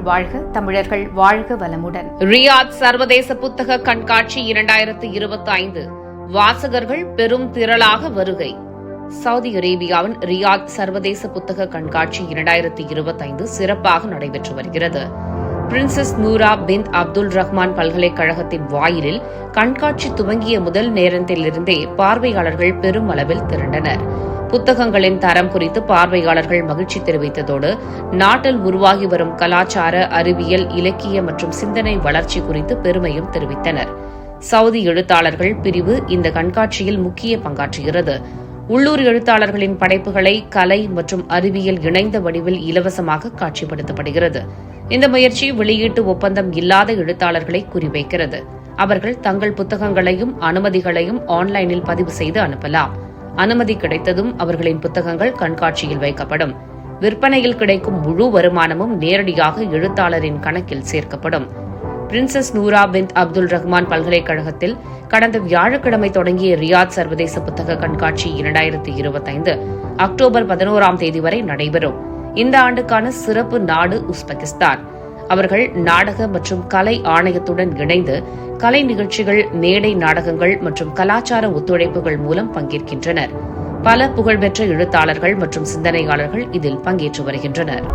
வாழ்க, தமிழர்கள் வாழ்க வளமுடன். ரியாத் சர்வதேச புத்தக கண்காட்சி 2025 வாசகர்கள் பெரும் திரளாக வருகை. சவுதி அரேபியாவின் ரியாத் சர்வதேச புத்தக கண்காட்சி 2025 சிறப்பாக நடைபெற்று வருகிறது. பிரின்சஸ் நூரா பின் அப்துல் ரஹ்மான் பல்கலைக்கழகத்தின் வாயிலில் கண்காட்சி துவங்கிய முதல் நேரத்திலிருந்தே பார்வையாளர்கள் பெரும் அளவில் திரண்டனர். புத்தகங்களின் தரம் குறித்து பார்வையாளர்கள் மகிழ்ச்சி தெரிவித்ததோடு நாட்டில் உருவாகி வரும் கலாச்சார, அறிவியல், இலக்கிய மற்றும் சிந்தனை வளர்ச்சி குறித்து பெருமையும் தெரிவித்தனர். சவுதி எழுத்தாளர்கள் பிரிவு இந்த கண்காட்சியில் முக்கிய பங்காற்றுகிறது. உள்ளூர் எழுத்தாளர்களின் படைப்புகளை கலை மற்றும் அறிவியல் இணைந்த வடிவில் இலவசமாக காட்சிப்படுத்தப்படுகிறது. இந்த முயற்சி வெளியீட்டு ஒப்பந்தம் இல்லாத எழுத்தாளர்களை குறிவைக்கிறது. அவர்கள் தங்கள் புத்தகங்களையும் அனுமதிகளையும் ஆன்லைனில் பதிவு செய்து அனுப்பலாம். அனுமதி கிடைத்ததும் அவர்களின் புத்தகங்கள் கண்காட்சியில் வைக்கப்படும். விற்பனையில் கிடைக்கும் முழு வருமானமும் நேரடியாக எழுத்தாளரின் கணக்கில் சேர்க்கப்படும். பிரின்சஸ் நூரா பின் அப்துல் ரஹ்மான் பல்கலைக்கழகத்தில் கடந்த வியாழக்கிழமை தொடங்கிய ரியாத் சர்வதேச புத்தக கண்காட்சி 2025 அக்டோபர் 11 வரை நடைபெறும். இந்த ஆண்டுக்கான சிறப்பு நாடு உஸ்பெகிஸ்தான். அவர்கள் நாடக மற்றும் கலை ஆணையத்துடன் இணைந்து கலை நிகழ்ச்சிகள், மேடை நாடகங்கள் மற்றும் கலாச்சார ஒத்துழைப்புகள் மூலம் பங்கேற்கின்றனர். பல புகழ்பெற்ற எழுத்தாளர்கள் மற்றும் சிந்தனையாளர்கள் இதில் பங்கேற்று வருகின்றனர்.